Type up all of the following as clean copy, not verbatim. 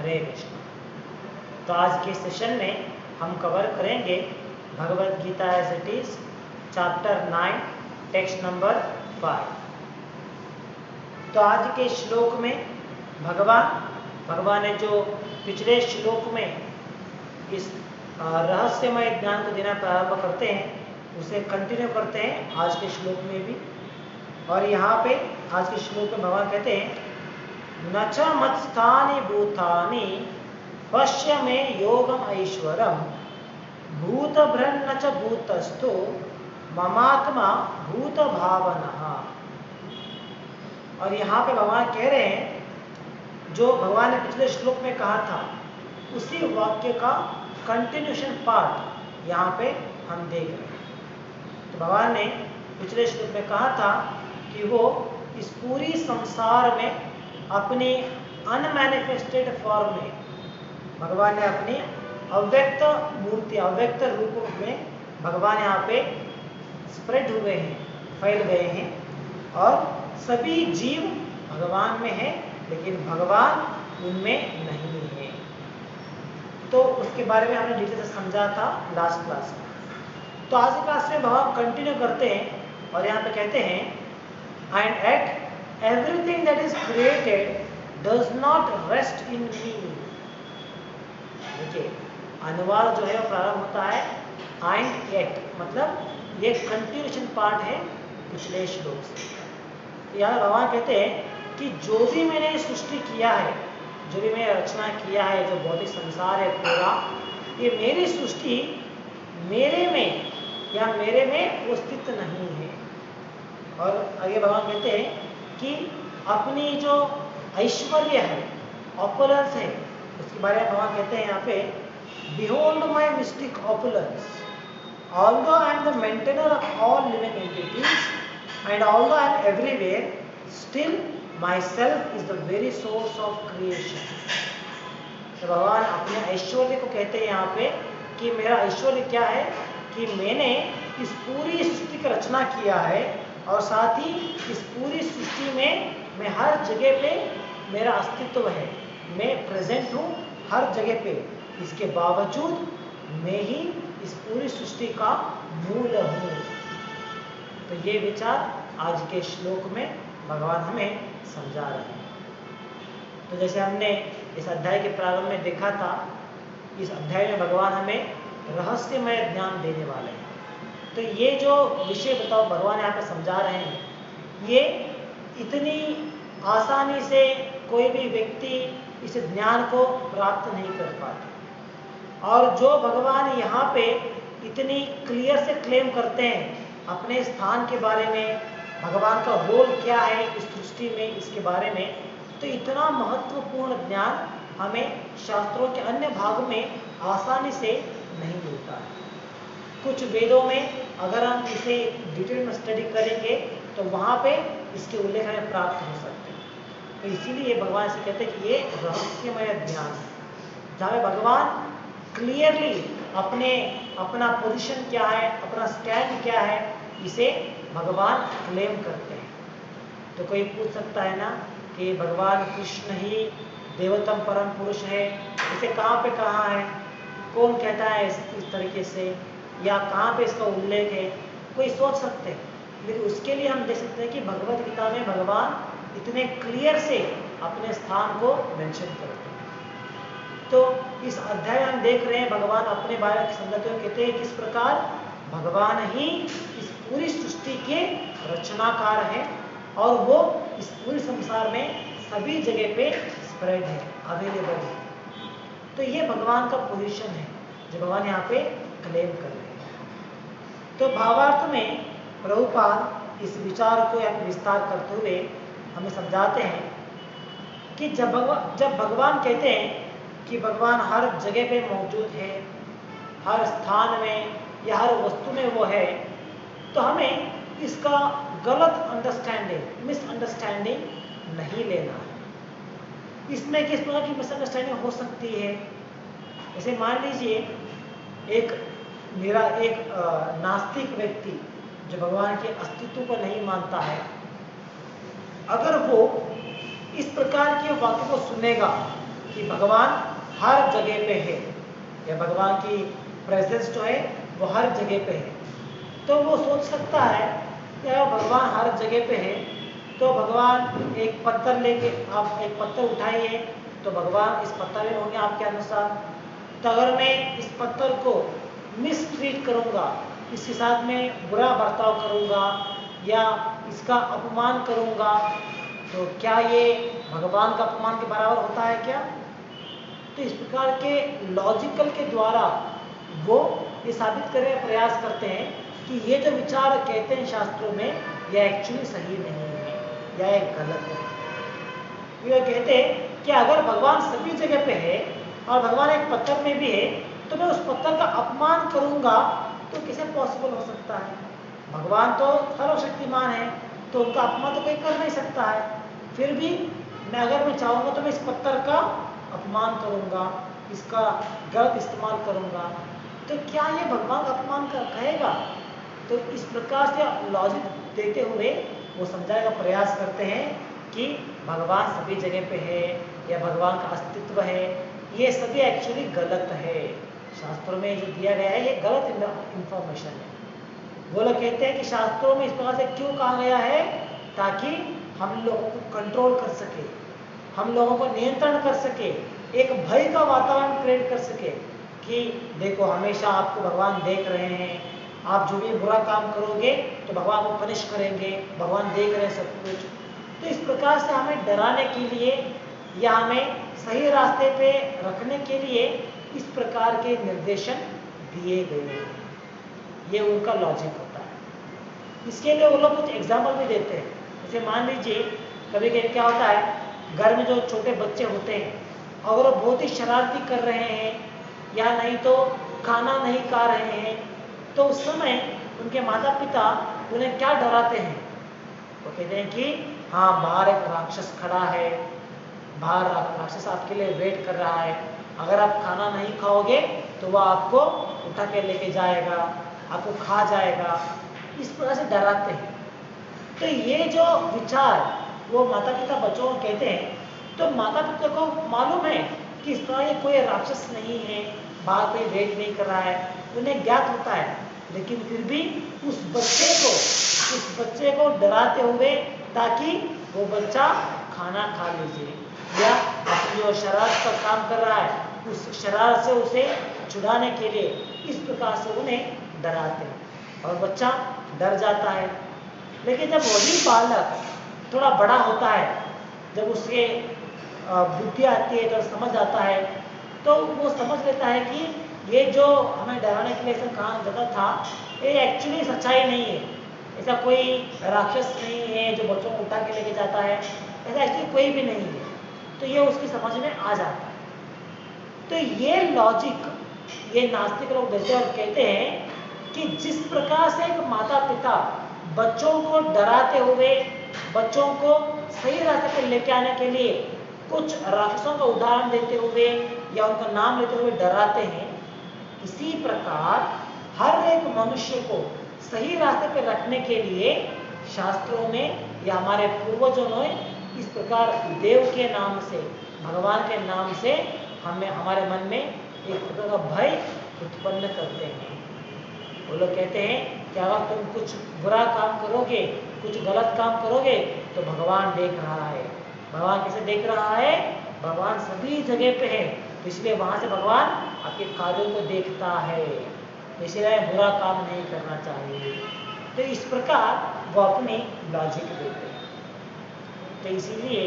हरे कृष्ण। तो आज के सेशन में हम कवर करेंगे Bhagavad Gita as it is, chapter 9, text number 5। तो आज के श्लोक में भगवान ने जो पिछले श्लोक में इस रहस्यमय ज्ञान को देना प्रारंभ करते हैं उसे कंटिन्यू करते हैं आज के श्लोक में भी। और यहाँ पे आज के श्लोक में भगवान कहते हैं, न च मत्स्थानि भूतानि पश्य मे योगम ऐश्वरम भूतभृन्न च भूतस्थो ममात्मा भूत भावनः। और यहाँ पे भगवान कह रहे हैं जो भगवान ने पिछले श्लोक में कहा था उसी वाक्य का कंटिन्यूशन पार्ट यहाँ पे हम देख रहे हैं। तो भगवान ने पिछले श्लोक में कहा था कि वो इस पूरी संसार में अपनी अनमैनिफेस्टेड फॉर्म में भगवान ने अपनी अव्यक्त मूर्ति, अव्यक्त रूप में भगवान यहाँ पे स्प्रेड हुए हैं, फैल गए हैं और सभी जीव भगवान में हैं लेकिन भगवान उनमें नहीं है। तो उसके बारे में हमने डिटेल से समझा था लास्ट क्लास में। तो आज की क्लास में भगवान कंटिन्यू करते हैं और यहाँ पे कहते हैं, and at everything that is created does not rest in me. देखिए अनुवाद जो है वो प्रारंभ होता है एंड एट, मतलब ये कंटिन्यूशन पार्ट है पिछले श्लोक से। यहाँ भगवान कहते हैं कि जो भी मैंने सृष्टि किया है, जो भी मैंने रचना किया है, जो भौतिक संसार है पूरा, ये मेरी सृष्टि मेरे में या मेरे में वो स्थित नहीं है। और आगे भगवान कहते हैं कि अपनी जो ऐश्वर्य है, ऑपुलेंस है, उसके बारे में भगवान कहते हैं यहाँ पे, behold my mistake opulence although I am the maintainer of all living entities and although I am everywhere still my self is the very source of creation. तो भगवान अपने ऐश्वर्य को कहते हैं यहाँ पे कि मेरा ऐश्वर्य क्या है कि मैंने इस पूरी सृष्टि की रचना किया है और साथ ही इस पूरी सृष्टि में मैं हर जगह पे मेरा अस्तित्व है, मैं प्रेजेंट हूँ हर जगह पे। इसके बावजूद मैं ही इस पूरी सृष्टि का मूल हूँ। तो ये विचार आज के श्लोक में भगवान हमें समझा रहे हैं। तो जैसे हमने इस अध्याय के प्रारंभ में देखा था, इस अध्याय में भगवान हमें रहस्यमय ज्ञान देने वाले हैं। तो ये जो विषय बताओ भगवान यहाँ पे समझा रहे हैं, ये इतनी आसानी से कोई भी व्यक्ति इस ज्ञान को प्राप्त नहीं कर पाता। और जो भगवान यहाँ पे इतनी क्लियर से क्लेम करते हैं अपने स्थान के बारे में, भगवान का रोल क्या है इस सृष्टि में, इसके बारे में, तो इतना महत्वपूर्ण ज्ञान हमें शास्त्रों के अन्य भाग में आसानी से नहीं मिलता है। कुछ वेदों में अगर हम इसे डिटेल में स्टडी करेंगे तो वहाँ पे इसके उल्लेख हमें प्राप्त हो सकते हैं। तो इसीलिए भगवान से कहते हैं कि ये रहस्यमय ज्ञान है, जहाँ पे भगवान क्लियरली अपना पोजीशन क्या है, अपना स्टैंड क्या है, इसे भगवान क्लेम करते हैं। तो कोई पूछ सकता है ना कि भगवान कृष्ण ही देवोत्तम परम पुरुष है, इसे कहाँ पे कहा है, कौन कहता है इस तरीके से, या कहाँ पे इसका उल्लेख है, कोई सोच सकते हैं। लेकिन उसके लिए हम देख सकते हैं कि भगवद गीता में भगवान इतने क्लियर से अपने स्थान को मेंशन करते हैं। तो इस अध्याय में हम देख रहे हैं भगवान अपने बारे में समझाते हुए कहते हैं किस प्रकार भगवान ही इस पूरी सृष्टि के रचनाकार हैं और वो इस पूरे संसार में सभी जगह पे स्प्रेड है, अवेलेबल है। तो ये भगवान का पोजीशन है जो भगवान यहाँ पे क्लेम कर रहे हैं। तो भावार्थ में प्रभुपाद इस विचार को यहाँ पे विस्तार करते हुए हमें समझाते हैं कि जब भगवान कहते हैं कि भगवान हर जगह पे मौजूद है, हर स्थान में या हर वस्तु में वो है, तो हमें इसका गलत अंडरस्टैंडिंग, मिसअंडरस्टैंडिंग नहीं लेना है। इसमें किस प्रकार की मिसअंडरस्टैंडिंग हो सकती है? जैसे मान लीजिए मेरा एक नास्तिक व्यक्ति जो भगवान के अस्तित्व को नहीं मानता है, अगर वो इस प्रकार के वाक्य को सुनेगा कि भगवान हर जगह पे है, या भगवान की प्रेजेंस जो है वो हर जगह पे है, तो वो सोच सकता है कि अगर भगवान हर जगह पे है तो भगवान एक पत्थर लेके, आप एक पत्थर उठाइए तो भगवान इस पत्थर में होंगे आपके अनुसार। तो अगर मैं इस पत्थर को मिसट्रीट करूँगा, इसके साथ में बुरा बर्ताव करूँगा या इसका अपमान करूँगा, तो क्या ये भगवान का अपमान के बराबर होता है क्या? तो इस प्रकार के लॉजिकल के द्वारा वो ये साबित करने का प्रयास करते हैं कि ये जो विचार कहते हैं शास्त्रों में, यह एक्चुअली सही नहीं है या एक गलत है। ये कहते हैं कि अगर भगवान सभी जगह पे है और भगवान एक पत्थर में भी है, तो मैं उस पत्थर का अपमान करूंगा तो कैसे पॉसिबल हो सकता है? भगवान तो सर्वशक्तिमान है, तो उनका अपमान तो कोई कर नहीं सकता है। फिर भी अगर मैं चाहूँगा तो मैं इस पत्थर का अपमान करूँगा, इसका गलत इस्तेमाल करूँगा, तो क्या ये भगवान का अपमान कहेगा? तो इस प्रकार से लॉजिक देते हुए वो समझाने का प्रयास करते हैं कि भगवान सभी जगह पे है या भगवान का अस्तित्व है, ये सभी एक्चुअली गलत है। शास्त्रों में जो दिया गया है ये गलत इंफॉर्मेशन है। वो लोग कहते हैं कि शास्त्रों में इस प्रकार से क्यों कहा गया है, ताकि हम लोगों को कंट्रोल कर सके, हम लोगों को नियंत्रण कर सके, एक भय का वातावरण क्रिएट कर सके कि देखो हमेशा आपको भगवान देख रहे हैं, आप जो भी बुरा काम करोगे तो भगवान को पनिश करेंगे, भगवान देख रहे हैं सब कुछ। तो इस प्रकार से हमें डराने के लिए या हमें सही रास्ते पे रखने के लिए इस प्रकार के निर्देशन दिए गए हैं। ये उनका लॉजिक होता है। इसके लिए वो लोग कुछ एग्जाम्पल भी देते हैं। जैसे मान लीजिए कभी कभी क्या होता है, घर में जो छोटे बच्चे होते हैं अगर वो बहुत ही शरारती कर रहे हैं या नहीं तो खाना नहीं खा रहे हैं, तो उस समय उनके माता पिता उन्हें क्या डराते हैं? वो कहते हैं कि हाँ बाहर एक राक्षस खड़ा है, बाहर राक्षस आपके लिए वेट कर रहा है, अगर आप खाना नहीं खाओगे तो वह आपको उठा के लेके जाएगा, आपको खा जाएगा। इस प्रकार से डराते हैं। तो ये जो विचार वो माता पिता बच्चों को कहते हैं, तो माता पिता को मालूम है कि इस तरह ये कोई राक्षस नहीं है, बाहर कोई वेट नहीं कर रहा है, उन्हें ज्ञात होता है, लेकिन फिर भी उस बच्चे को डराते हुए ताकि वो बच्चा खाना खा लीजिए या अपनी जो शरारत का काम कर रहा है उस शरारत से उसे छुड़ाने के लिए इस प्रकार से उन्हें डराते हैं और बच्चा डर जाता है। लेकिन जब वही बालक थोड़ा बड़ा होता है, जब उसके बुद्धि आती है, जब समझ आता है, तो वो समझ लेता है कि ये जो हमें डराने के लिए सब कहा जाता था ये एक्चुअली सच्चाई नहीं है, ऐसा कोई राक्षस नहीं है जो बच्चों को उठा के लेके जाता है, ऐसा एक्चुअली कोई भी नहीं है। तो ये उसकी समझ में आ जाता है। तो ये लॉजिक ये नास्तिक लोग देते हैं और कहते हैं कि जिस प्रकार से एक माता पिता बच्चों को डराते हुए बच्चों को सही रास्ते पर लेके आने के लिए कुछ राक्षसों का उदाहरण देते हुए या उनका नाम लेते हुए डराते हैं, इसी प्रकार हर एक मनुष्य को सही रास्ते पर रखने के लिए शास्त्रों में या हमारे पूर्वजों ने इस प्रकार देव के नाम से, भगवान के नाम से हमें हमारे मन में एक प्रकार का भय उत्पन्न करते हैं। वो लोग कहते हैं कि अगर तुम कुछ बुरा काम करोगे, कुछ गलत काम करोगे तो भगवान देख रहा है। भगवान कैसे देख रहा है? भगवान सभी जगह पे है, तो इसलिए वहां से भगवान आपके कार्यों को देखता है, इसलिए बुरा काम नहीं करना चाहिए। तो इस प्रकार वो अपनी लॉजिक देते हैं। तो इसीलिए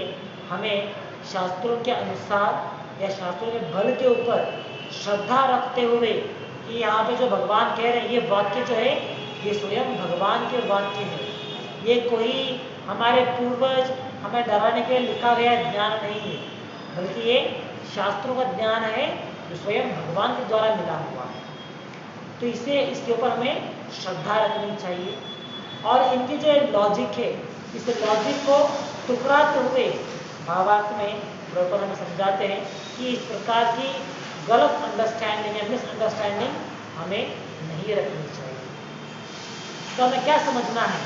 हमें शास्त्रों के अनुसार या शास्त्रों के बल के ऊपर श्रद्धा रखते हुए कि यहाँ पे जो भगवान कह रहे हैं ये वाक्य जो है ये स्वयं भगवान के वाक्य है, ये कोई हमारे पूर्वज हमें डराने के लिए लिखा गया ज्ञान नहीं है, बल्कि ये शास्त्रों का ज्ञान है जो स्वयं भगवान के द्वारा मिला हुआ है। तो इसे इसके ऊपर हमें श्रद्धा रखनी चाहिए। और इनकी जो लॉजिक है, इस लॉजिक को टुकराते हुए भावार्थ में प्रभुपाद हमें समझाते हैं कि इस प्रकार की गलत अंडरस्टैंडिंग या मिसअंडरस्टैंडिंग हमें नहीं रखनी चाहिए। तो हमें क्या समझना है?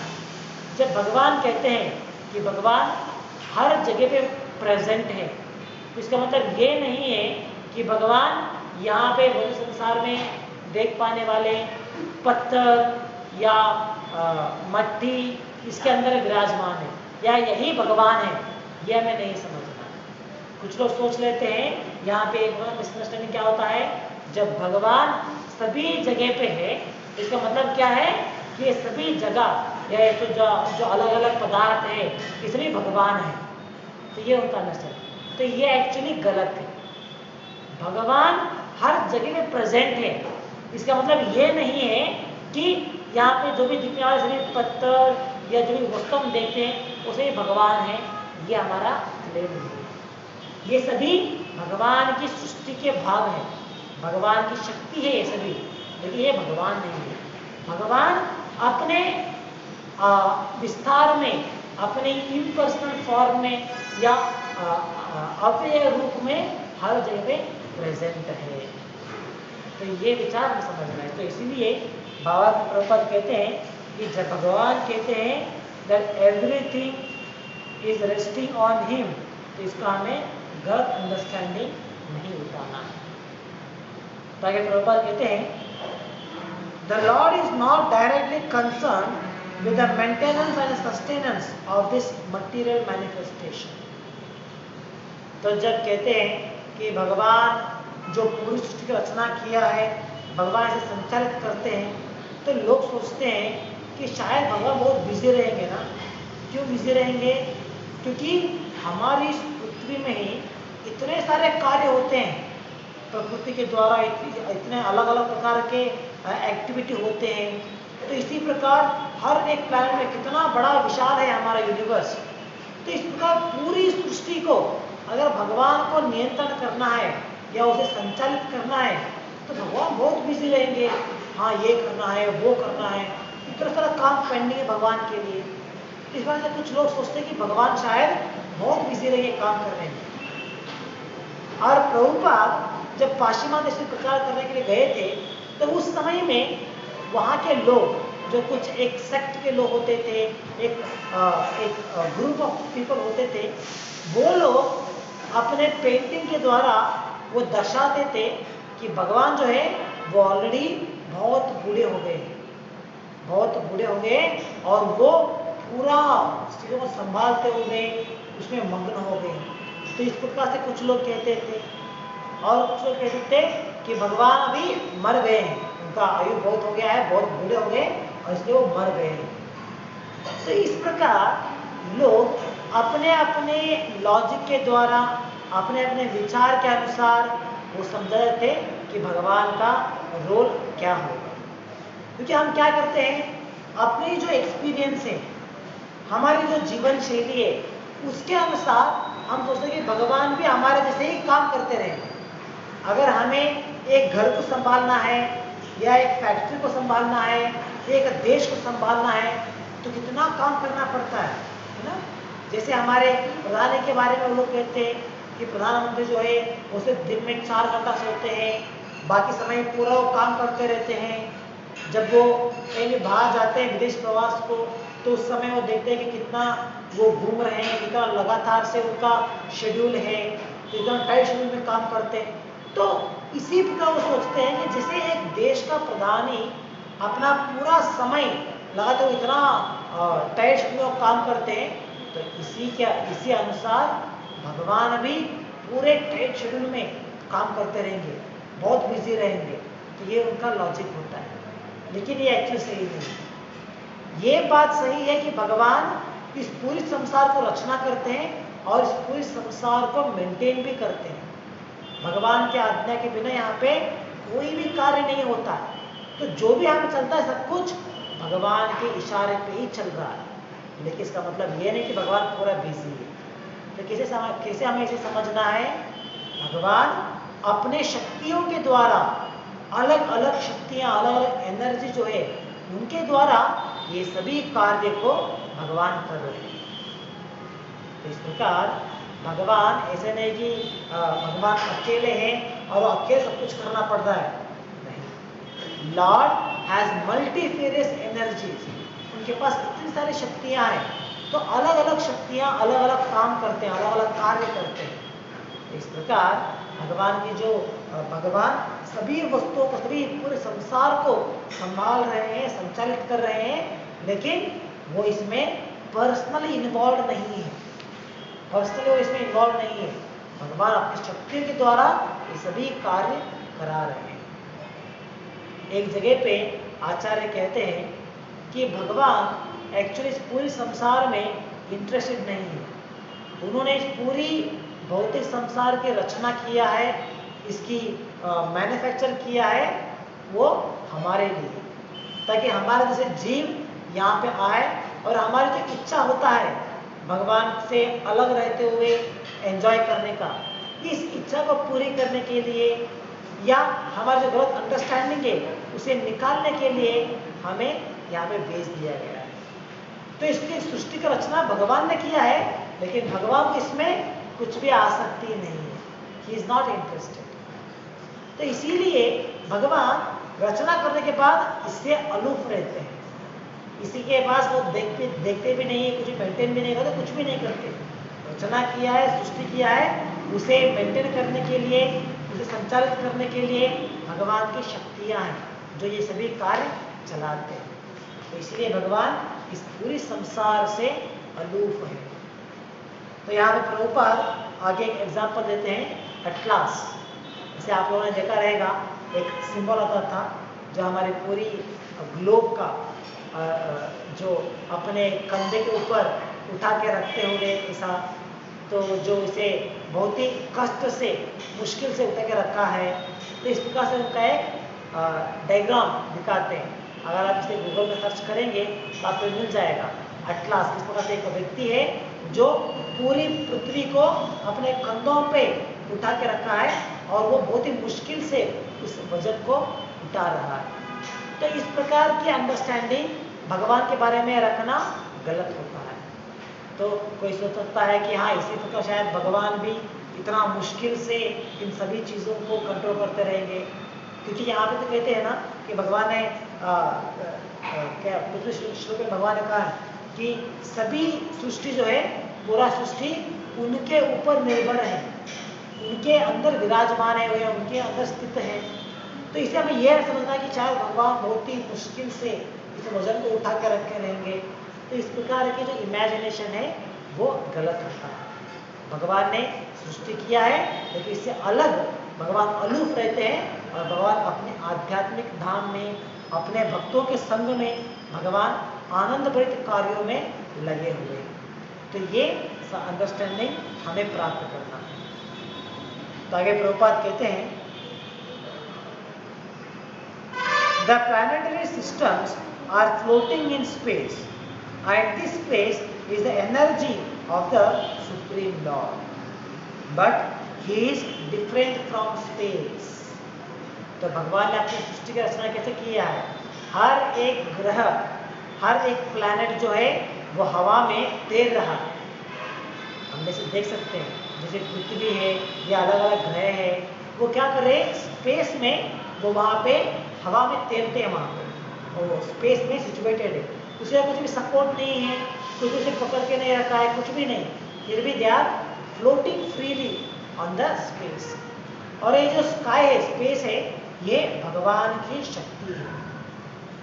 जब भगवान कहते हैं कि भगवान हर जगह पे प्रेजेंट है, तो इसका मतलब ये नहीं है कि भगवान यहाँ पे भौतिक संसार में देख पाने वाले पत्थर या मट्टी इसके अंदर विराजमान है या यही भगवान है, यह हमें नहीं समझना। कुछ लोग सोच लेते हैं, यहाँ पे एक मिसअंडरस्टैंडिंग क्या होता है, जब भगवान सभी जगह पे है इसका मतलब क्या है कि ये सभी जगह या तो जो अलग अलग पदार्थ है ये सभी भगवान है। तो ये उनका अंडरस्टैंडिंग, तो ये एक्चुअली गलत है। भगवान हर जगह में प्रेजेंट है, इसका मतलब ये नहीं है कि यहाँ पे जो भी दिखने वाले सभी पत्थर या जो भी वस्तु हम देखते हैं वो सभी भगवान है, ये हमारा क्लेम नहीं है। ये सभी भगवान की सृष्टि के भाग हैं, भगवान की शक्ति है ये सभी, लेकिन ये भगवान नहीं है। भगवान अपने विस्तार में, अपने इम्पर्सनल फॉर्म में या अव्यय रूप में हर जगह पे प्रेजेंट है। तो ये विचार हमें समझना है। तो इसीलिए बाबा प्रभुपाद कहते हैं कि जब भगवान कहते हैं that everything is resting on him, तो इसका हमें गलत अंडरस्टैंडिंग नहीं उठाना है। ताकि प्रभुपाद कहते हैं the Lord is not directly concern with the maintenance and sustenance of this material manifestation। तो जब कहते हैं कि भगवान जो पूरी सृष्टि की रचना किया है, भगवान इसे संचालित करते हैं, तो लोग सोचते हैं कि शायद भगवान बहुत बिजी रहेंगे ना। क्यों बिजी रहेंगे? क्योंकि हमारी इस पृथ्वी में ही इतने सारे कार्य होते हैं, प्रकृति के द्वारा इतने अलग अलग प्रकार के एक्टिविटी होते हैं। तो इसी प्रकार हर एक प्लैनेट में कितना बड़ा विशाल है हमारा यूनिवर्स। तो इस प्रकार पूरी सृष्टि को अगर भगवान को नियंत्रण करना है या उसे संचालित करना है तो भगवान बहुत बिजी रहेंगे। हाँ, ये करना है, वो करना है, इतना सारा काम पेंडिंग है भगवान के लिए। इस वजह से कुछ लोग सोचते हैं कि भगवान शायद बहुत बिजी रहेंगे काम करने में। और प्रभुपाद जब पाश्चिमात्य देश में प्रचार करने के लिए गए थे तो उस समय में वहाँ के लोग जो कुछ एक सेक्ट के लोग होते थे, एक ग्रुप ऑफ पीपल होते थे, वो लोग अपने पेंटिंग के द्वारा वो दर्शाते थे कि भगवान जो है वो ऑलरेडी बहुत बूढ़े हो गए, बहुत बूढ़े हो गए और वो पूरा चीज़ों को संभालते हुए उसमें मग्न हो गए। तो इस प्रकार से कुछ लोग कहते थे और कुछ लोग कहते थे कि भगवान अभी मर गए हैं, उनका आयु बहुत हो गया है, बहुत बूढ़े हो गए और इसलिए वो मर गए हैं। तो इस प्रकार लोग अपने अपने लॉजिक के द्वारा, अपने अपने विचार के अनुसार वो समझते थे कि भगवान का रोल क्या होगा। क्योंकि हम क्या करते हैं, अपनी जो एक्सपीरियंस है, हमारी जो जीवन शैली है, उसके अनुसार हम सोचते हैं कि भगवान भी हमारे जैसे ही काम करते रहे। अगर हमें एक घर को संभालना है या एक फैक्ट्री को संभालना है, एक देश को संभालना है, तो कितना काम करना पड़ता है ना। जैसे हमारे प्रधानमंत्री के बारे में लोग कहते हैं कि प्रधानमंत्री जो है वो सिर्फ दिन में 4 घंटा सोते हैं, बाकी समय पूरा वो काम करते रहते हैं। जब वो कहीं भी बाहर जाते हैं विदेश प्रवास को, तो उस समय वो देखते हैं कि कितना वो घूम रहे हैं, कितना लगातार से उनका शेड्यूल है, कितना टाइट शेड्यूल में काम करते हैं। तो इसी प्रकार वो सोचते हैं कि जैसे एक देश का प्रधानी अपना पूरा समय लगातार इतना टाइट शेड्यूल में काम करते हैं, तो इसी अनुसार भगवान भी पूरे टाइट शेड्यूल में काम करते रहेंगे, बहुत बिजी रहेंगे। तो ये उनका लॉजिक होता है, लेकिन ये एक्चुअली सही नहीं है। ये बात सही है कि भगवान इस पूरी संसार को रचना करते हैं और इस पूरे संसार को मेंटेन भी करते हैं। भगवान के आज्ञा के बिना यहाँ पे कोई भी कार्य नहीं होता। तो जो भी यहाँ पे चलता है सब कुछ भगवान के इशारे पे ही चल रहा है। लेकिन इसका मतलब ये नहीं कि भगवान पूरा बिजी है। तो कैसे हमें इसे समझना है, भगवान अपने शक्तियों के द्वारा, अलग अलग शक्तियाँ, अलग अलग एनर्जी जो है उनके द्वारा ये सभी कार्य को भगवान कर रहे हैं। तो इस प्रकार भगवान ऐसे नहीं कि भगवान अकेले हैं और अकेले सब कुछ करना पड़ता है, नहीं। लॉर्ड हैज मल्टीफेरियस एनर्जीज, उनके पास इतनी सारी शक्तियां हैं, तो अलग अलग शक्तियां अलग अलग काम करते हैं, अलग अलग कार्य करते हैं। इस प्रकार भगवान सभी वस्तुओं को, सभी पूरे संसार को संभाल रहे हैं, संचालित कर रहे हैं, लेकिन वो इसमें पर्सनली इन्वॉल्व नहीं है। पर्सनली वो इसमें इन्वॉल्व नहीं है। भगवान अपनी शक्ति के द्वारा ये सभी कार्य करा रहे हैं। एक जगह पे आचार्य कहते हैं कि भगवान एक्चुअली इस पूरे संसार में इंटरेस्टेड नहीं है। उन्होंने इस पूरी भौतिक संसार की रचना किया है, इसकी मैन्युफैक्चर किया है, वो हमारे लिए, ताकि हमारे जैसे जीव यहाँ पे आए और हमारी जो इच्छा होता है भगवान से अलग रहते हुए एंजॉय करने का, इस इच्छा को पूरी करने के लिए या हमारा जो गलत अंडरस्टैंडिंग है उसे निकालने के लिए हमें यहाँ पे भेज दिया गया है। तो इसकी सृष्टि का रचना भगवान ने किया है, लेकिन भगवान को इसमें कुछ भी आसक्ति नहीं है। ही इज नॉट इंटरेस्टेड। तो इसीलिए भगवान रचना करने के बाद इससे अलूफ रहते हैं। इसी के पास वो देखते भी नहीं है, कुछ मेंटेन भी नहीं करते, कुछ भी नहीं करते। रचना किया है, सृष्टि किया है, उसे मेंटेन करने के लिए, उसे संचालित करने के लिए भगवान की शक्तियां हैं जो ये सभी कार्य चलाते हैं। तो इसलिए भगवान इस पूरी संसार से अलूफ है। तो यहाँ पे प्रभुपाद आगे एक एग्जाम्पल देते हैं, एटलास। जैसे आप लोगों ने देखा रहेगा, एक सिंबल आता था जो हमारे पूरी ग्लोब का जो अपने कंधे के ऊपर उठा के रखते हुए ऐसा, तो जो इसे बहुत ही कष्ट से, मुश्किल से उठा के रखा है। तो इस प्रकार से उनका एक डायग्राम दिखाते हैं। अगर आप इसे गूगल में सर्च करेंगे तो आपको मिल जाएगा। एटलास किस प्रकार से एक व्यक्ति है जो पूरी पृथ्वी को अपने कंधों पे उठा के रखा है और वो बहुत ही मुश्किल से उस वजन को उठा रहा है। तो इस प्रकार की अंडरस्टैंडिंग भगवान के बारे में रखना गलत होता है। तो कोई सोच सकता है कि हाँ, इसी प्रकार शायद भगवान भी इतना मुश्किल से इन सभी चीज़ों को कंट्रोल करते रहेंगे, क्योंकि यहाँ पे तो कहते हैं ना कि भगवान ने क्या पिछले श्लोक में भगवान ने कहा कि सभी सृष्टि जो है, पूरा सृष्टि उनके ऊपर निर्भर है, उनके अंदर विराजमान है या उनके अंदर स्थित है। तो इसे हमें यह समझना कि शायद भगवान बहुत ही मुश्किल से इस वजन को उठा कर रखे रहेंगे। तो इस प्रकार की जो इमेजिनेशन है वो गलत होता है। भगवान ने सृष्टि किया है, लेकिन इससे अलग भगवान अलूफ रहते हैं और भगवान अपने आध्यात्मिक धाम में, अपने भक्तों के संग में भगवान आनंद भरित कार्यों में लगे हुए हैं। तो ये अंडरस्टैंडिंग हमें प्राप्त करना है। तो आगे प्रभुपाद कहते हैं, The planetary systems are floating in space, and this space is the energy of the Supreme Lord. But He is different from space. तो भगवान ने अपनी सृष्टि की रचना कैसे किया है? हर एक ग्रह, हर एक प्लैनेट जो है वो हवा में तैर रहा है। हम जैसे देख सकते हैं, जैसे पृथ्वी है या अलग अलग ग्रह है, वो क्या कर रहे हैं? स्पेस में वो वहाँ पे हवा में तैरते हैं, वहाँ पे वो स्पेस में सिचुएटेड है। उसे कुछ भी सपोर्ट नहीं है, कुछ उसे पकड़ के नहीं रखा है, कुछ भी नहीं, फिर भी they are floating freely on the space. और ये जो स्काई है, स्पेस है, ये भगवान की शक्ति है।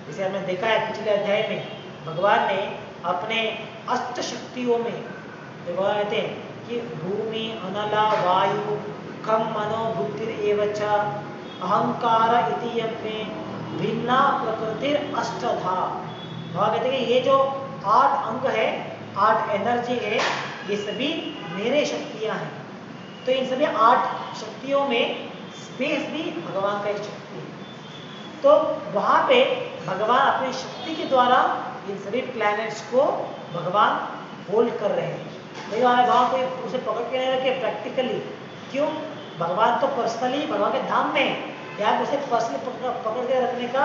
जैसे हमने देखा है पिछले अध्याय में, भगवान ने अपने अष्ट शक्तियों में भगवान कहते हैं कि भूमि, अनला, वायु, खम, मनो, बुद्धिर एवच अहंकार इति यज्ञे भिन्ना प्रकृतिर अष्टधा। भगवान कहते हैं कि ये जो 8 अंग है, 8 एनर्जी है, ये सभी मेरे शक्तियां हैं। तो इन सभी 8 शक्तियों में स्पेस भी भगवान का एक शक्ति है। तो वहाँ पे भगवान अपनी शक्ति के द्वारा इन सभी प्लैनेट्स को भगवान होल्ड कर रहे हैं। लेकिन वहाँ पे उसे पकड़ के नहीं रखे प्रैक्टिकली। क्यों? भगवान तो पर्सनली भगवान के धाम में, यहाँ उसे पर्सनली पकड़ के रखने का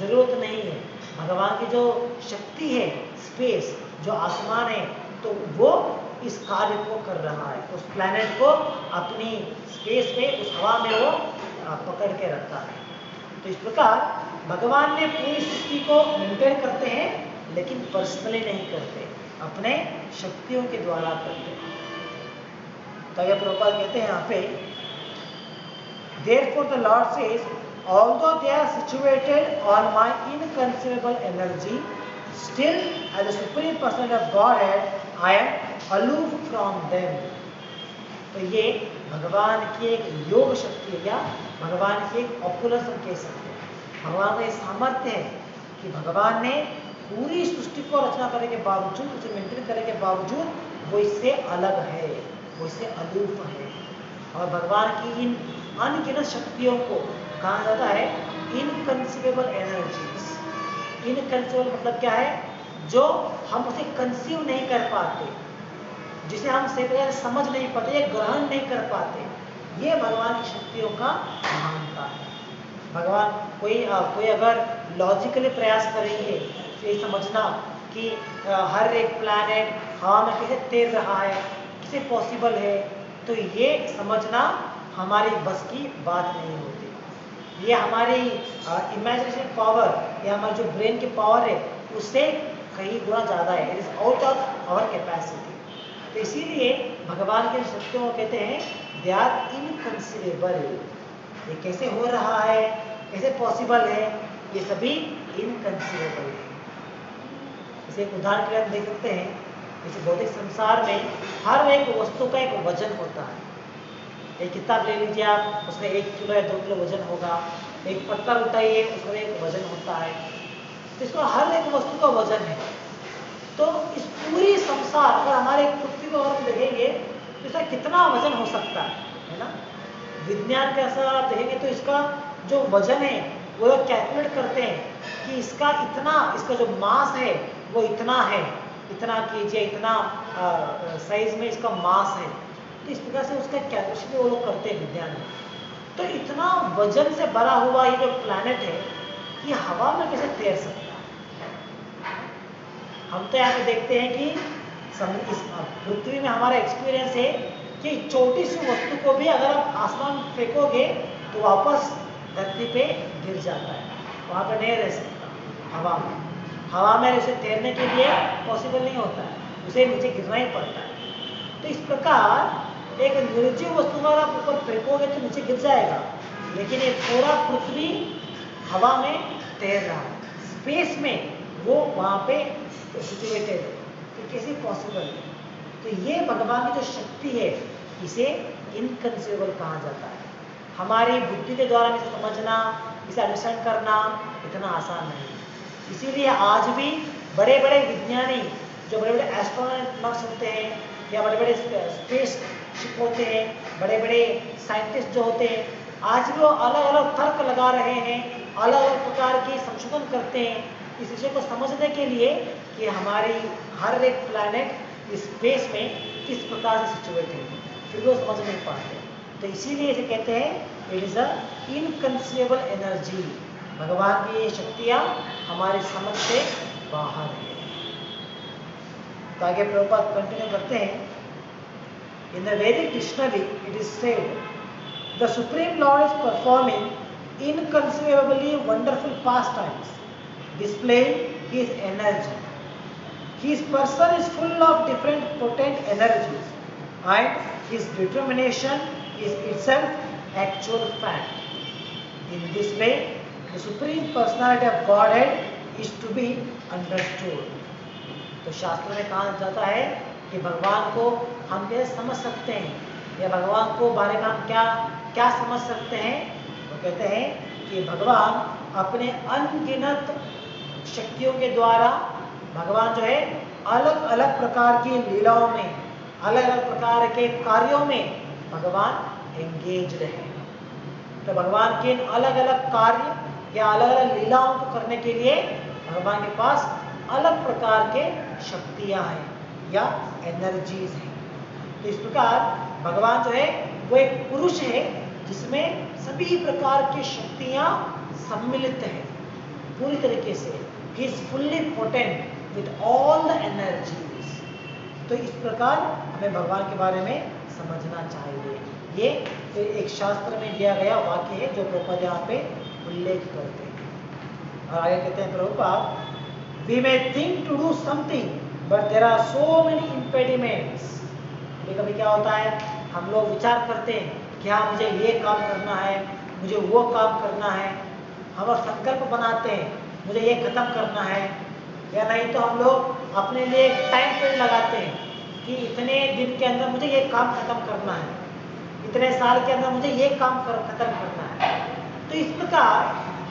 जरूरत नहीं है। भगवान की जो शक्ति है, स्पेस, जो आसमान है, तो वो इस कार्य को कर रहा है। उस प्लैनेट को अपनी स्पेस में, उस हवा में वो पकड़ के रखता है। तो इस प्रकार भगवान ने पूरी सृष्टि को मेंटेन करते हैं, लेकिन पर्सनली नहीं करते, अपने शक्तियों के द्वारा करते हैं। तो आगे प्रभुपाद कहते हैं यहाँ पे, therefore the Lord says, although they are situated on my inconceivable energy, still as the supreme person of Godhead, I am aloof from them. तो ये भगवान की एक योग शक्ति है, या भगवान की एक ऑपुलस हम कह सकते हैं। भगवान का ये सामर्थ्य है कि भगवान ने पूरी सृष्टि को रचना करने के बावजूद, उसे मेंटेन करने के बावजूद वो इससे अलग है, वो इससे अलूफ है। और भगवान की इन अनगिनत शक्तियों को कहा जाता है इनकंसीवेबल एनर्जीज। इनकंसीवेबल मतलब क्या है? जो हम उसे कंसीव नहीं कर पाते, जिसे हम सही तरह से समझ नहीं पाते या ग्रहण नहीं कर पाते, ये भगवान की शक्तियों का महानता है। भगवान कोई अगर लॉजिकली प्रयास करेंगे तो ये समझना कि हर एक प्लैनेट हवा में कैसे तैर रहा है, कैसे पॉसिबल है, तो ये समझना हमारी बस की बात नहीं होती। ये हमारी इमेजिनेशन पावर या हमारी जो ब्रेन की पावर है उससे कई गुना ज़्यादा है। It is out of our capacity. तो इसीलिए भगवान के शक्तियों को कहते हैं दे आर इनकंसीवेबल। ये कैसे हो रहा है, कैसे पॉसिबल है, ये सभी इनकंसीवेबल है। इसे एक उदाहरण के लिए देख सकते हैं, जैसे भौतिक संसार में हर एक वस्तु का एक वजन होता है। एक किताब ले लीजिए आप, उसमें 1 किलो या 2 किलो वजन होगा। एक पत्थर उठाइए, उसमें एक वजन होता है। तो इसको हर एक वस्तु का वजन है। तो इस पूरी संसार, अगर हमारे पृथ्वी को हम देखेंगे तो इसका कितना वजन हो सकता है ना? विज्ञान के असर आप देखेंगे तो इसका जो वजन है वो लोग कैलकुलेट करते हैं कि इसका जो मास है वो इतना है, इतना केजी, इतना साइज में इसका मास है। तो इस प्रकार से उसका कैलकुलेशन वो लोग करते हैं विज्ञान में। तो इतना वजन से भरा हुआ ये जो प्लैनेट है, ये हवा में कैसे तैर सकता है? हम तो यहाँ पे देखते हैं कि इस पृथ्वी में हमारा एक्सपीरियंस है कि छोटी सी वस्तु को भी अगर आप आसमान फेंकोगे तो वापस धरती पे गिर जाता है, वहाँ पे नहीं रह सकता। हवा में उसे तैरने के लिए पॉसिबल नहीं होता है, उसे नीचे गिरना ही पड़ता है। तो इस प्रकार एक निर्जीव वस्तु को आप ऊपर फेंकोगे तो नीचे गिर जाएगा, लेकिन ये पूरा पृथ्वी हवा में तैर रहा है, स्पेस में वो वहाँ पे सिचुएटेड है। तो कैसे पॉसिबल है? तो ये भगवान की जो शक्ति है, इसे इनकंसीवेबल कहा जाता है। हमारी बुद्धि के द्वारा इसे समझना, इसे अंडरस्टैंड करना इतना आसान नहीं है। इसीलिए आज भी बड़े बड़े विज्ञानी, जो बड़े बड़े एस्ट्रोनॉट्स होते हैं या बड़े बड़े स्पेस शिप होते हैं, बड़े बड़े साइंटिस्ट जो होते हैं, आज भी वो अलग अलग तर्क लगा रहे हैं, अलग अलग प्रकार की संशोधन करते हैं इस विषय को समझने के लिए कि हमारी हर एक प्लैनेट इस स्पेस में किस प्रकार से सिचुएटेड है, फिर वो समझ नहीं पाते। तो इसीलिए इसे कहते हैं it is a inconceivable energy. भगवान की ये शक्तियाँ हमारे समझ से बाहर है। तो आगे प्रभुपाद कंटिन्यू करते हैं, in the Vedic dictionary it is said the supreme lord is performing inconceivably wonderful pastimes, displaying his energy. His person is full of different potent energies, and his determination is itself actual fact. In this way, the supreme personality of Godhead is to be understood. तो शास्त्र में कहा जाता है कि भगवान को हम कैसे समझ सकते हैं, या भगवान को बारे में हम क्या समझ सकते हैं। वो कहते हैं कि भगवान अपने अनगिनत शक्तियों के द्वारा, भगवान जो है अलग अलग प्रकार की लीलाओं में, अलग अलग प्रकार के कार्यों में भगवान एंगेज्ड है। तो भगवान के अलग अलग कार्य या अलग अलग लीलाओं को करने के लिए भगवान के पास अलग प्रकार के शक्तियां हैं या एनर्जीज हैं। तो इस प्रकार भगवान जो है वो एक पुरुष है जिसमें सभी प्रकार की शक्तियां सम्मिलित हैं पूरी तरीके से। He is fully potent with all the energies. तो इस प्रकार हमें भगवान के बारे में समझना चाहिए। ये एक शास्त्र में दिया गया वाक्य है जो प्रभुपाद यहाँ पे उल्लेख करते हैं। और आगे कहते हैं Prabhupada, we may think to do something but there are so many impediments. कभी क्या होता है, हम लोग विचार करते हैं कि हाँ मुझे ये काम करना है, मुझे वो काम करना है, हम लोग संकल्प बनाते हैं मुझे ये खत्म करना है, या नहीं तो हम लोग अपने लिए एक टाइम पीरियड लगाते हैं कि इतने दिन के अंदर मुझे ये काम खत्म करना है, इतने साल के अंदर मुझे ये काम खत्म करना है। तो इस प्रकार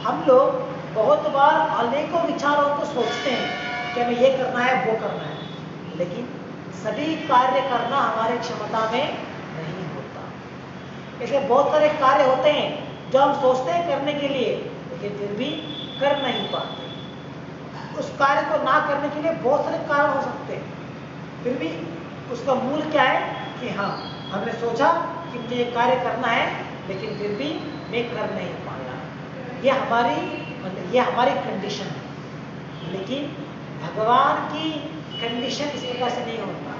हम लोग बहुत बार अनेकों विचारों को सोचते हैं कि हमें ये करना है वो करना है, लेकिन सभी कार्य करना हमारी क्षमता में नहीं होता। ऐसे बहुत सारे कार्य होते हैं जो हम सोचते हैं करने के लिए, लेकिन फिर भी कर नहीं पाते। उस कार्य को ना करने के लिए बहुत सारे कारण हो सकते हैं, फिर भी उसका मूल क्या है कि हाँ हमने सोचा कि मुझे ये कार्य करना है, लेकिन फिर भी मैं कर नहीं पाया। ये हमारी कंडीशन है। लेकिन भगवान की कंडीशन इस प्रकार से नहीं होता।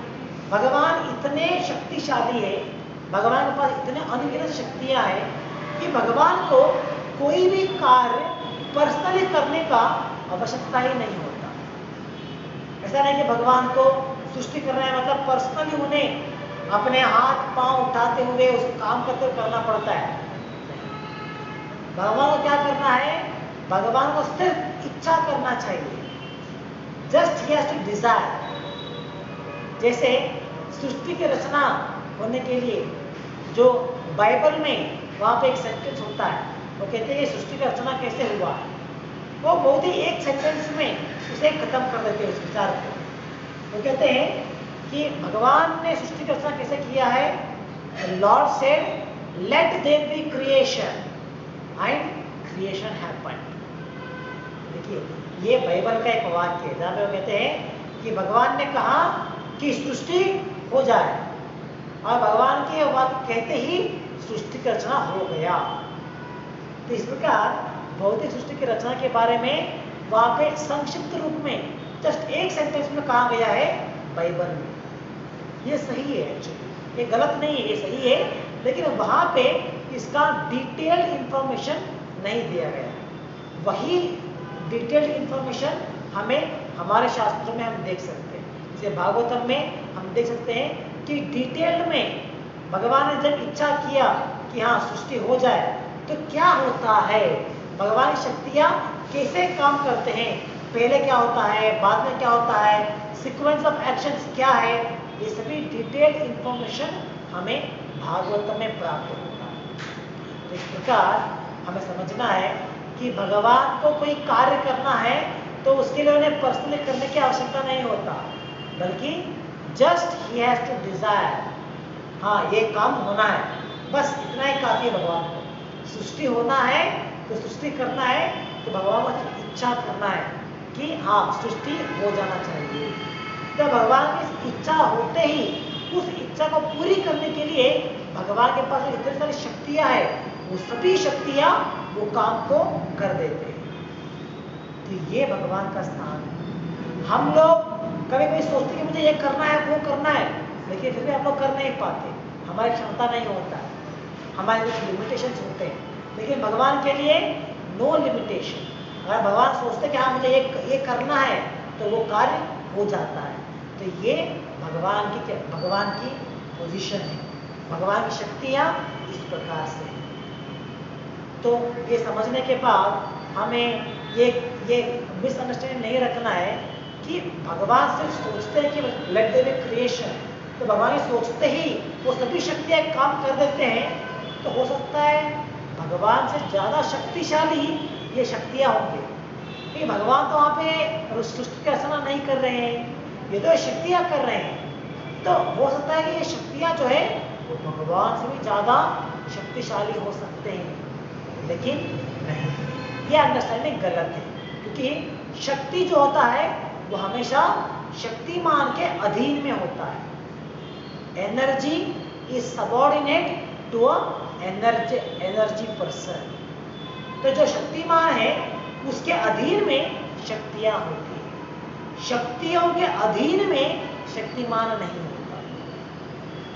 भगवान इतने शक्तिशाली है, भगवान के पास इतने अनगिनत शक्तियां हैं कि भगवान को कोई भी कार्य पर्सनली करने का आवश्यकता ही नहीं होता। ऐसा नहीं कि भगवान को सृष्टि करना है मतलब पर्सनली उन्हें अपने हाथ पांव उठाते हुए उस काम करते हुए करना पड़ता है। भगवान को क्या करना है? भगवान को सिर्फ इच्छा करना चाहिए, just he has to desire. जैसे सृष्टि की रचना होने के लिए जो बाइबल में वहां पे एक सेंटेंस होता है, वो कहते हैं ये सृष्टि की रचना कैसे हुआ, वो बहुत ही एक सेंटेंस में उसे खत्म कर देते हैं उस विचार को। वो कहते हैं कि भगवान ने सृष्टि की रचना कैसे किया है। Lord said let there be creation and creation happened. देखिए ये बाइबल का एक वाक्य है जहाँ पे वो कहते हैं कि भगवान ने कहा कि सृष्टि हो जाए, और भगवान के वाक्य कहते ही सृष्टि की रचना हो गया। तो इस प्रकार भौतिक सृष्टि की रचना के बारे में वहां पे संक्षिप्त रूप में जस्ट एक सेंटेंस में कहा गया है बाइबल में। ये सही है, एक्चुअली ये गलत नहीं है, ये सही है, लेकिन वहां पे इसका डिटेल्ड इंफॉर्मेशन नहीं दिया गया है। वही डिटेल्ड इंफॉर्मेशन हमें हमारे शास्त्रों में हम देख सकते हैं। जैसे भागवतम में हम देख सकते हैं कि डिटेल्ड में भगवान ने जब इच्छा किया कि हाँ सृष्टि हो जाए तो क्या होता है, भगवान की शक्तियाँ कैसे काम करते हैं, पहले क्या होता है, बाद में क्या होता है, सीक्वेंस ऑफ एक्शंस क्या है, ये सभी डिटेल्ड इंफॉर्मेशन हमें भागवत में प्राप्त होता है। तो इस प्रकार हमें समझना है कि भगवान को कोई कार्य करना है तो उसके लिए उन्हें पर्सनली करने की आवश्यकता नहीं होता, बल्कि just he has to desire, हाँ ये काम होना है, बस इतना ही काफी है। भगवान को सृष्टि होना है तो सृष्टि करना है, तो भगवान को इच्छा करना है कि हाँ सृष्टि हो जाना चाहिए। तो भगवान की इच्छा होते ही उस इच्छा को पूरी करने के लिए भगवान के पास इतनी सारी शक्तियां हैं, वो सभी शक्तियां वो काम को कर देते हैं। तो ये भगवान का स्थान है। हम लोग कभी कभी सोचते हैं कि मुझे ये करना है वो करना है, लेकिन फिर भी हम लोग कर नहीं पाते, हमारी क्षमता नहीं होता है, हमारे कुछ लिमिटेशंस होते हैं। लेकिन भगवान के लिए नो लिमिटेशन। अगर भगवान सोचते कि हाँ मुझे ये करना है तो वो कार्य हो जाता है। तो ये भगवान की पोजीशन है, भगवान की शक्तियाँ इस प्रकार से हैं। तो ये समझने के बाद हमें ये मिसअंडरस्टैंडिंग नहीं रखना है कि भगवान सिर्फ सोचते हैं कि लेट देयर बी क्रिएशन, तो भगवान सोचते ही वो सभी शक्तियाँ काम कर देते हैं। तो हो सकता है भगवान से ज़्यादा शक्तिशाली ये शक्तियाँ होंगी, क्योंकि भगवान तो वहाँ पे सृष्टि की रचना नहीं कर रहे हैं, ये तो शक्तियाँ कर रहे हैं। तो हो सकता है कि ये शक्तियाँ जो है वो भगवान से भी ज़्यादा शक्तिशाली हो सकते हैं, लेकिन नहीं, ये अंडरस्टैंडिंग गलत है। क्योंकि शक्ति जो होता है वो हमेशा शक्तिमान के अधीन में होता है। Energy is subordinate to a energy person. तो जो शक्तिमान है उसके अधीन में शक्तियां होती है, शक्तियों के अधीन में शक्तिमान नहीं होता।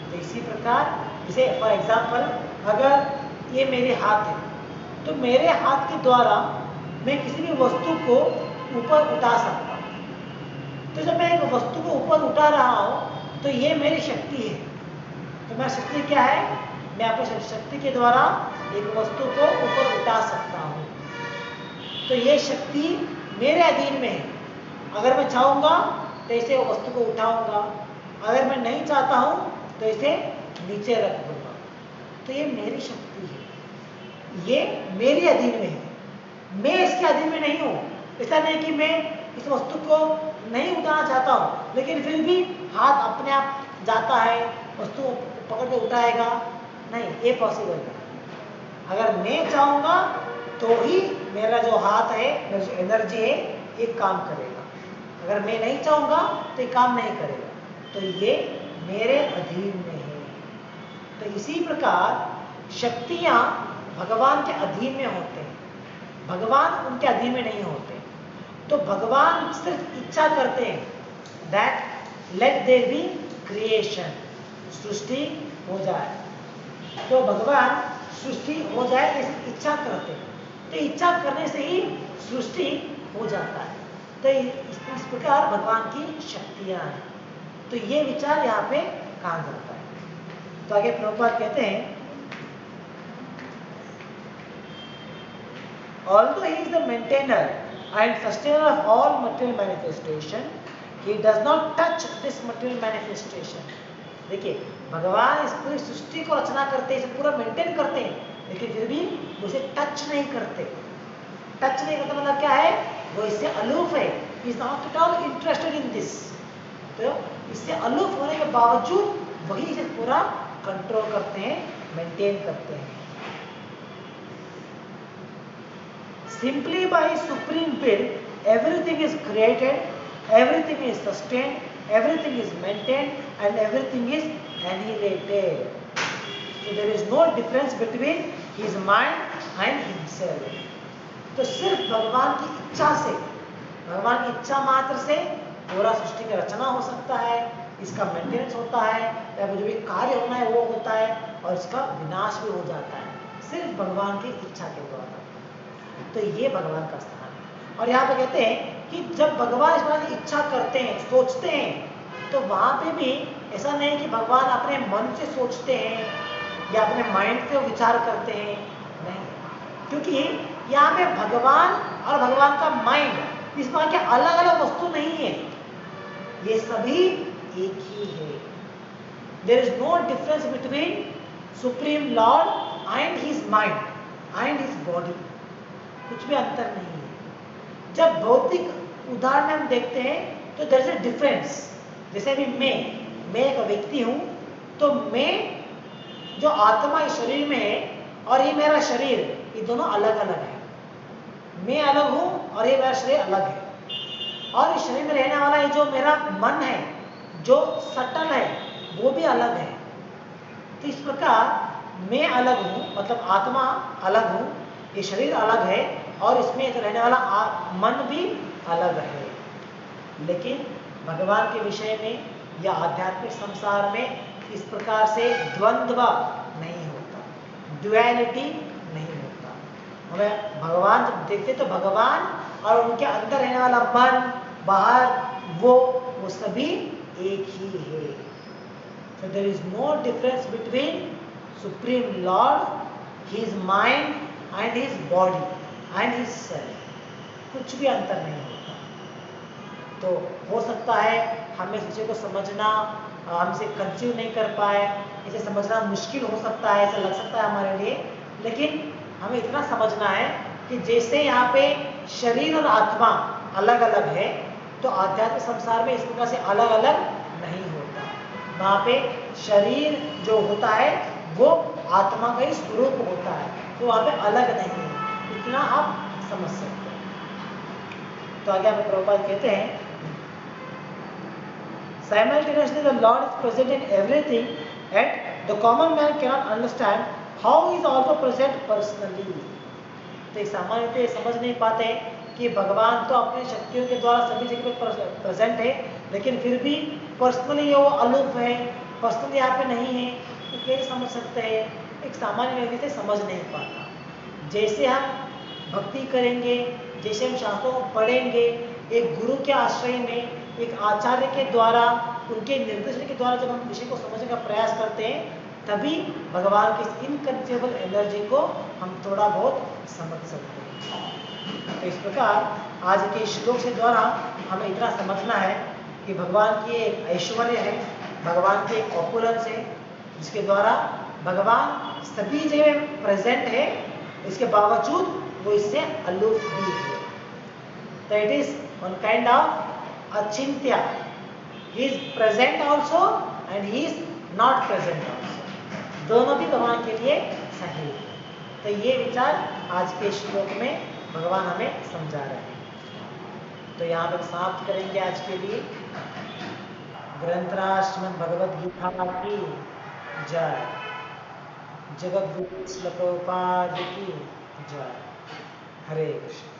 तो इसी प्रकार जैसे फॉर एग्जाम्पल अगर ये मेरे हाथ है तो मेरे हाथ के द्वारा मैं किसी भी वस्तु को ऊपर उठा सकता हूँ। तो जब मैं एक वस्तु को ऊपर उठा रहा हूँ तो ये मेरी शक्ति है। तो मेरा शक्ति क्या है? मैं अपनी शक्ति के द्वारा एक वस्तु को ऊपर उठा सकता हूँ। तो ये शक्ति मेरे अधीन में है। अगर मैं चाहूँगा तो इसे वस्तु को उठाऊंगा, अगर मैं नहीं चाहता हूँ तो इसे नीचे रख दूंगा। तो ये मेरी शक्ति है, ये मेरी अधीन में है, मैं इसके अधीन में नहीं हूँ। ऐसा नहीं कि मैं इस वस्तु को नहीं उठाना चाहता हूँ लेकिन फिर भी हाथ अपने आप जाता है, वस्तु पकड़ के उठाएगा, नहीं, ये पॉसिबल है। अगर मैं चाहूँगा तो ही मेरा जो हाथ है, मेरी जो एनर्जी है, ये काम करेगा। अगर मैं नहीं चाहूँगा तो ये काम नहीं करेगा। तो ये मेरे अधीन में है। तो इसी प्रकार शक्तियाँ भगवान के अधीन में होते हैं, भगवान उनके अधीन में नहीं होते। तो भगवान सिर्फ इच्छा करते हैं that let there be creation, सृष्टि हो जाए। तो भगवान सृष्टि हो जाए ऐसी इच्छा करते हैं। तो इच्छा करने से ही सृष्टि हो जाता है। तो इस प्रकार भगवान की शक्तियाँ हैं। तो ये विचार यहाँ पे काम करता है। तो आगे प्रभुपाद कहते हैं, although he is the maintainer and sustainer of all material manifestation, he does not touch this material manifestation. देखिए, भगवान इस पूरी सृष्टि को रचना करते हैं, इसे पूरा मेंटेन करते हैं, लेकिन फिर भी उसे टच नहीं करते। टच नहीं करते मतलब क्या है? वो इससे अलूफ है, he is not at all interested in this। तो इससे अलूफ होने के बावजूद वही इसे पूरा कंट्रोल करते हैं, मेंटेन करते हैं। Simply by his supreme will, everything is created, everything is sustained, everything is maintained, and everything is annihilated. So there is no difference between his mind and himself. तो सिर्फ भगवान की इच्छा से, भगवान की इच्छा मात्र से पूरा सृष्टि की रचना हो सकता है, इसका मेंटेनेंस होता है, या जो भी कार्य होना है वो होता है, और इसका विनाश भी हो जाता है, सिर्फ भगवान की इच्छा के द्वारा। तो ये भगवान का स्थान है। और यहाँ पे कहते हैं कि जब भगवान इस बात की इच्छा करते हैं, सोचते हैं, तो वहाँ पे भी ऐसा नहीं कि भगवान अपने मन से सोचते हैं या अपने माइंड से विचार करते हैं, नहीं। क्योंकि यहाँ पे भगवान और भगवान का माइंड इस बात के अलग अलग वस्तु नहीं है, ये सभी एक ही है। There is no difference between supreme Lord and his mind and his body, कुछ भी अंतर नहीं है। जब भौतिक उदाहरण हम देखते हैं तो देयर इज अ डिफरेंस। जैसे अभी मैं एक व्यक्ति हूँ, तो मैं जो आत्मा इस शरीर में है और ये मेरा शरीर, ये दोनों अलग अलग है। मैं अलग हूँ और ये मेरा शरीर अलग है। और इस शरीर में रहने वाला ये जो मेरा मन है, जो सटल है, वो भी अलग है। तो इस प्रकार मैं अलग हूँ, मतलब आत्मा अलग हूँ, ये शरीर अलग है, और इसमें जो रहने वाला मन भी अलग है। लेकिन भगवान के विषय में या आध्यात्मिक संसार में इस प्रकार से द्वंद्व नहीं होता, ड्युअलिटी नहीं होता। हमें भगवान जब देखते तो भगवान और उनके अंदर रहने वाला मन, बाहर वो सभी एक ही है। So there is no difference between Supreme Lord, His mind and His body and His self. कुछ भी अंतर नहीं होता। तो हो सकता है हमें इस विषय को समझना, हम इसे कंसीव नहीं कर पाए, इसे समझना मुश्किल हो सकता है, ऐसा लग सकता है हमारे लिए, लेकिन हमें इतना समझना है कि जैसे यहाँ पे शरीर और आत्मा अलग अलग है, तो आध्यात्मिक संसार में इस प्रकार से अलग अलग नहीं होता। वहाँ पे शरीर जो होता है वो आत्मा का ही स्वरूप होता है, तो वहाँ पे अलग नहीं है। इतना आप समझ सकते हैं। तो आगे हमें प्रभुपाद कहते हैं, simultaneously the Lord is present in everything, and the common man cannot understand how he is also present personally. तो सामान्य समझ नहीं पाते कि भगवान तो अपनी शक्तियों के द्वारा सभी जगह पे प्रेजेंट है, लेकिन फिर भी पर्सनली वो अलूप है, पर्सनली यहाँ पे नहीं है। तो कैसे समझ सकते हैं? एक सामान्य व्यक्ति से समझ नहीं पाता। जैसे हम भक्ति करेंगे, जैसे हम शास्त्रों को पढ़ेंगे, एक गुरु के आश्रय में, एक आचार्य के द्वारा, उनके निर्देशन के द्वारा जब हम विषय को समझने का प्रयास करते हैं, तभी भगवान की इस इनकंट्रोलेबल एनर्जी को हम थोड़ा बहुत समझ सकते हैं। तो इस प्रकार आज के श्लोक से द्वारा हमें इतना समझना है कि भगवान की एक ऐश्वर्य है, भगवान की एक ऑपुलेंस है, जिसके द्वारा भगवान सभी जगह प्रेजेंट है, इसके बावजूद वो इससे अलूप भी है। तो it is one kind of achintya. He is present also and he is not present also, दोनों भी भगवान के लिए सही है। तो ये विचार आज के श्लोक में भगवान हमें समझा रहे हैं। तो यहाँ पर समाप्त करेंगे आज के लिए। ग्रंथराज श्रीमद् भगवद गीता की जय। जगत गुरु श्रील प्रभुपाद की जय। हरे कृष्ण।